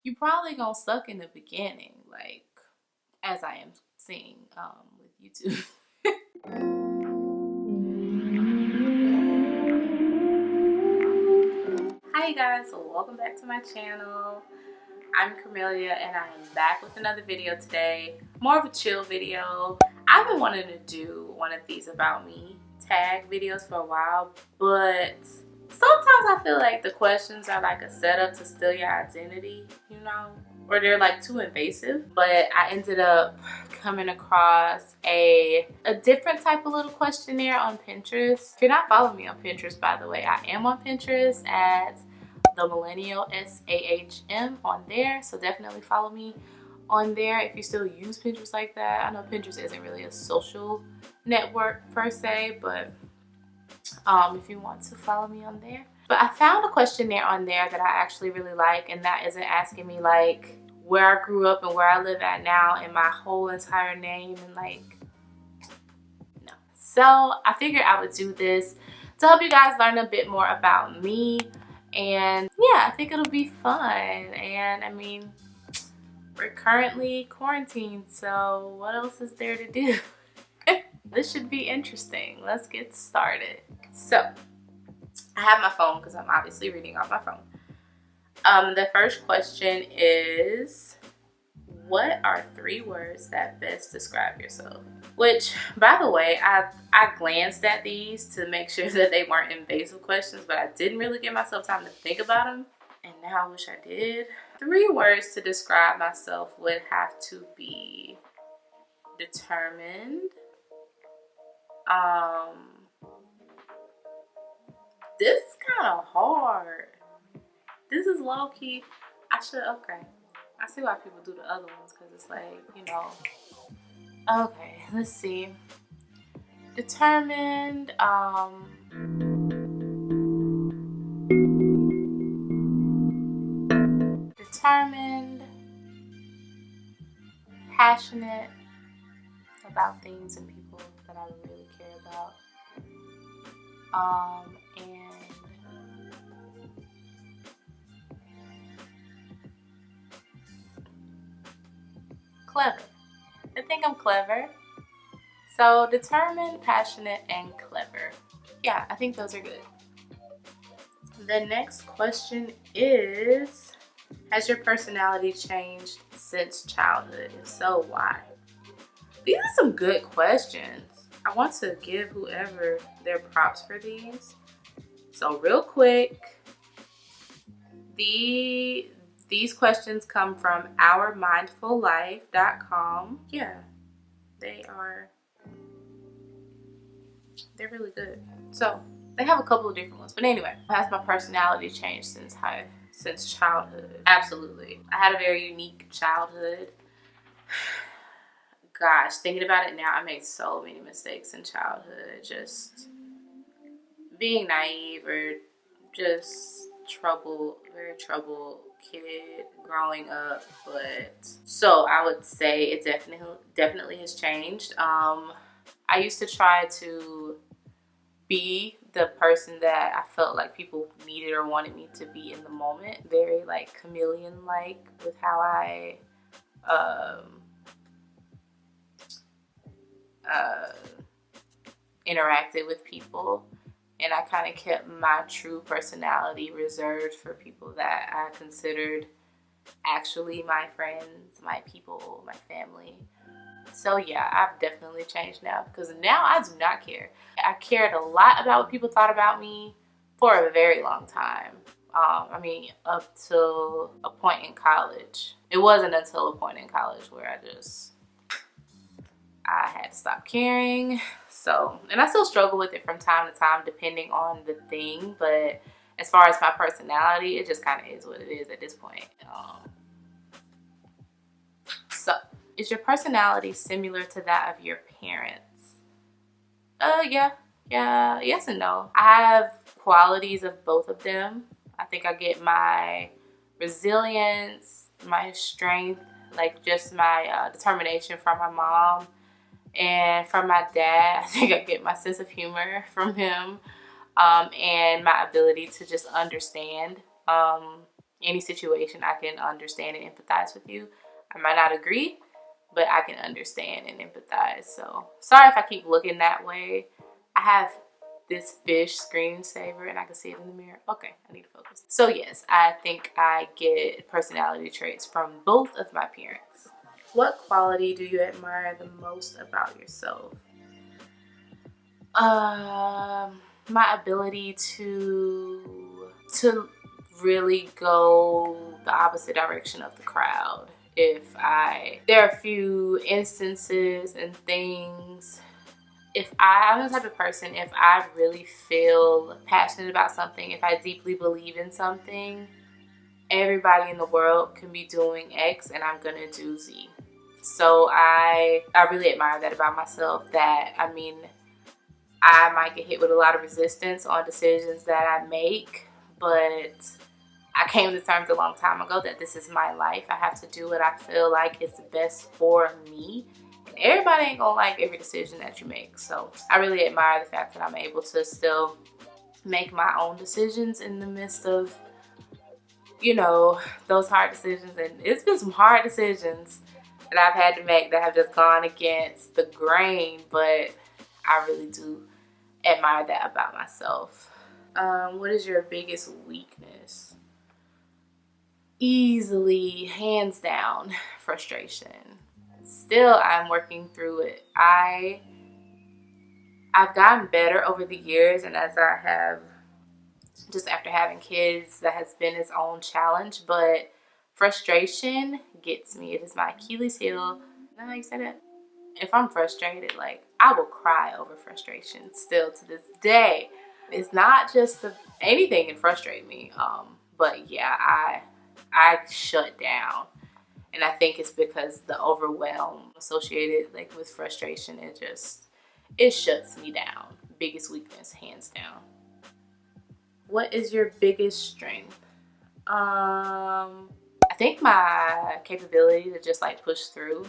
you probably gonna suck in the beginning, like as I am seeing with YouTube. Hi you guys, so welcome back to my channel. I'm Kermilia and I am back with another video today. More of a chill video. I've been wanting to do one of these about me tag videos for a while, but sometimes I feel like the questions are like a setup to steal your identity, you know? Or they're like too invasive. But I ended up coming across a different type of little questionnaire on Pinterest. If you're not following me on Pinterest, by the way, I am on Pinterest at the Millennial SAHM on there, so definitely follow me on there if you still use Pinterest like that. I know Pinterest isn't really a social network per se, but if you want to follow me on there. But I found a questionnaire on there that I actually really like, and that isn't asking me like where I grew up and where I live at now and my whole entire name and like, no. So I figured I would do this to help you guys learn a bit more about me. And yeah, I think it'll be fun. And I mean, we're currently quarantined, so what else is there to do? This should be interesting. Let's get started. So I have my phone because I'm obviously reading off my phone. The first question is, what are 3 words that best describe yourself? Which, by the way, I glanced at these to make sure that they weren't invasive questions, but I didn't really give myself time to think about them. And now I wish I did. 3 words to describe myself would have to be determined. This is kind of hard. This is low-key. Okay. I see why people do the other ones, because it's like, you know. Okay, let's see. Determined, passionate about things and people that I really care about. And clever. I think I'm clever. So determined, passionate, and clever. Yeah, I think those are good. The next question is, has your personality changed since childhood? If so, why? These are some good questions. I want to give whoever their props for these. So real quick, these questions come from ourmindfullife.com. Yeah, they're really good. So they have a couple of different ones, but anyway, has my personality changed since childhood? Absolutely. I had a very unique childhood. Gosh, thinking about it now, I made so many mistakes in childhood. Just being naive or just very troubled kid growing up. But so I would say it definitely has changed. I used to try to be the person that I felt like people needed or wanted me to be in the moment. Very like chameleon-like with how I interacted with people. And I kind of kept my true personality reserved for people that I considered actually my friends, my people, my family. So yeah, I've definitely changed now, because now I do not care. I cared a lot about what people thought about me for a very long time. I mean, up till a point in college. It wasn't until a point in college where I had to stop caring. So, and I still struggle with it from time to time depending on the thing, but as far as my personality, it just kind of is what it is at this point. So, is your personality similar to that of your parents? Yeah, yes and no. I have qualities of both of them. I think I get my resilience, my strength, like just my determination from my mom. And from my dad, I think I get my sense of humor from him, and my ability to just understand. any situation, I can understand and empathize with you. I might not agree, but I can understand and empathize. So sorry if I keep looking that way. I have this fish screensaver and I can see it in the mirror. Okay, I need to focus. So yes, I think I get personality traits from both of my parents. What quality do you admire the most about yourself? My ability to really go the opposite direction of the crowd. There are a few instances and things. I'm the type of person, if I really feel passionate about something, if I deeply believe in something, everybody in the world can be doing X and I'm gonna do Z. So I really admire that about myself, that I mean, I might get hit with a lot of resistance on decisions that I make, but I came to terms a long time ago that this is my life. I have to do what I feel like is best for me. And everybody ain't gonna like every decision that you make. So I really admire the fact that I'm able to still make my own decisions in the midst of, you know, those hard decisions. And it's been some hard decisions that I've had to make that have just gone against the grain, but I really do admire that about myself. What is your biggest weakness? Easily, hands down, frustration. Still, I'm working through it. I've gotten better over the years, and as I have, just after having kids, that has been its own challenge, but frustration gets me. It is my Achilles heel. Know how you say that? If I'm frustrated, like, I will cry over frustration still to this day. It's not just anything can frustrate me. But yeah, I shut down. And I think it's because the overwhelm associated like with frustration, it shuts me down. Biggest weakness, hands down. What is your biggest strength? I think my capability to just like push through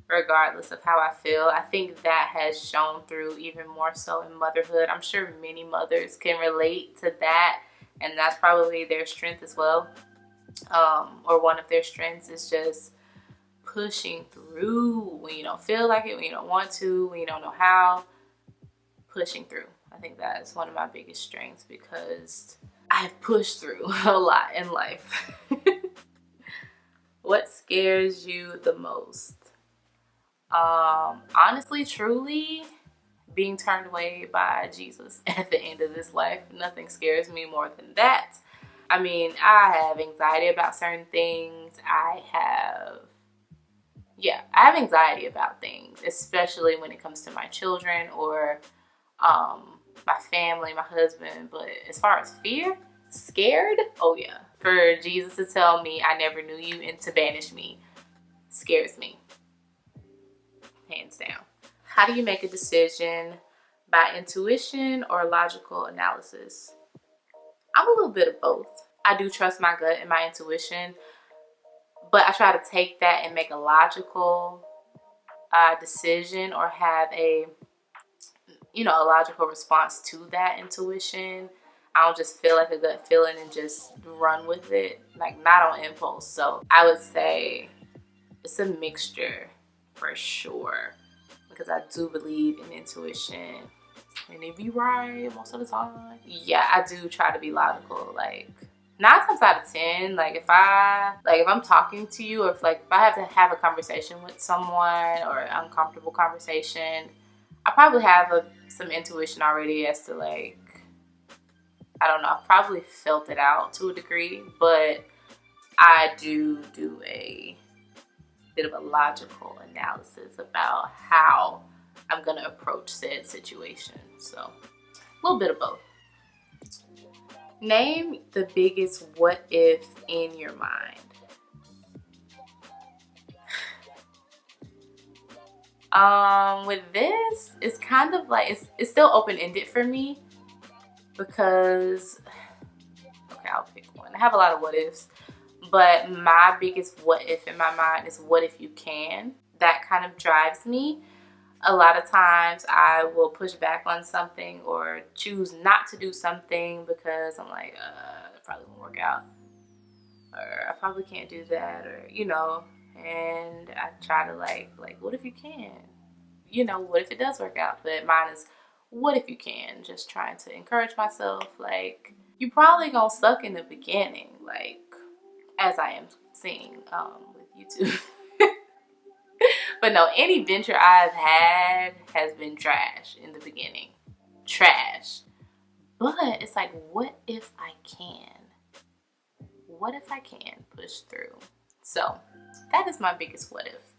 regardless of how I feel. I think that has shown through even more so in motherhood. I'm sure many mothers can relate to that, and that's probably their strength as well. Or one of their strengths is just pushing through when you don't feel like it, when you don't want to, when you don't know how. Pushing through. I think that's one of my biggest strengths because I've pushed through a lot in life. What scares you the most? Honestly, truly, being turned away by Jesus at the end of this life. Nothing scares me more than that. I mean, I have anxiety about certain things. I have anxiety about things, especially when it comes to my children or my family, my husband. But as far as fear, scared, oh yeah. For Jesus to tell me I never knew you and to banish me scares me. Hands down. How do you make a decision? By intuition or logical analysis? I'm a little bit of both. I do trust my gut and my intuition, but I try to take that and make a logical decision or have a logical response to that intuition. I don't just feel like a gut feeling and just run with it, like not on impulse. So I would say it's a mixture for sure, because I do believe in intuition and it be right most of the time. Yeah, I do try to be logical. Like 9 times out of 10, like if I'm talking to you, or if I have to have a conversation with someone or an uncomfortable conversation, I probably have some intuition already as to like, I don't know, I've probably felt it out to a degree, but I do a bit of a logical analysis about how I'm gonna approach said situation. So a little bit of both. Name the biggest what if in your mind. With this, it's kind of like it's still open-ended for me because I'll pick one. I have a lot of what ifs, but my biggest what if in my mind is what if you can. That kind of drives me. A lot of times I will push back on something or choose not to do something because I'm like, it probably won't work out. or I probably can't do that, or you know. And I try to like what if you can? You know, what if it does work out? But mine is, what if you can? Just trying to encourage myself. Like, you probably gonna suck in the beginning, like as I am seeing with YouTube. But no, any venture I've had has been trash in the beginning. Trash. But it's like, what if I can? What if I can push through? So that is my biggest what if.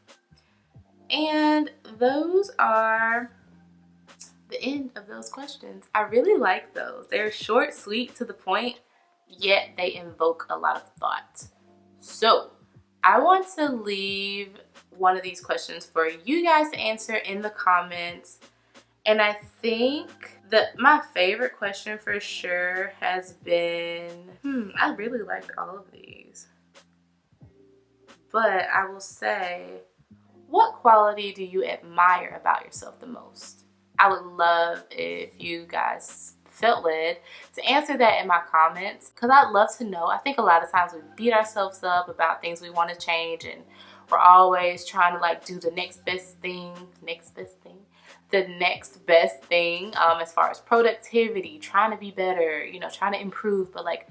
And those are the end of those questions. I really like those. They're short, sweet, to the point, yet they invoke a lot of thought. So I want to leave one of these questions for you guys to answer in the comments. And I think that my favorite question for sure has been, I really liked all of these. But I will say, what quality do you admire about yourself the most? I would love if you guys felt led to answer that in my comments, because I'd love to know. I think a lot of times we beat ourselves up about things we want to change, and we're always trying to like do the next best thing, as far as productivity, trying to be better, you know, trying to improve. But like,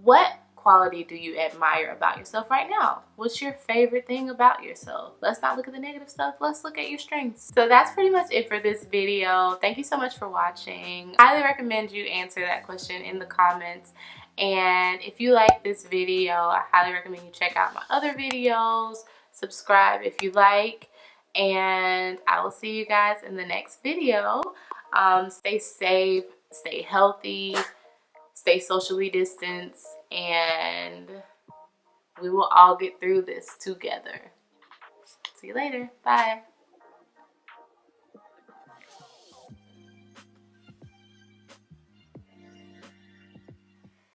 what quality do you admire about yourself right now? What's your favorite thing about yourself? Let's not look at the negative stuff. Let's look at your strengths. So that's pretty much it for this video. Thank you so much for watching. I highly recommend you answer that question in the comments. And if you like this video, I highly recommend you check out my other videos. Subscribe if you like. And I will see you guys in the next video. Stay safe, stay healthy, stay socially distanced, and we will all get through this together. See you later. Bye.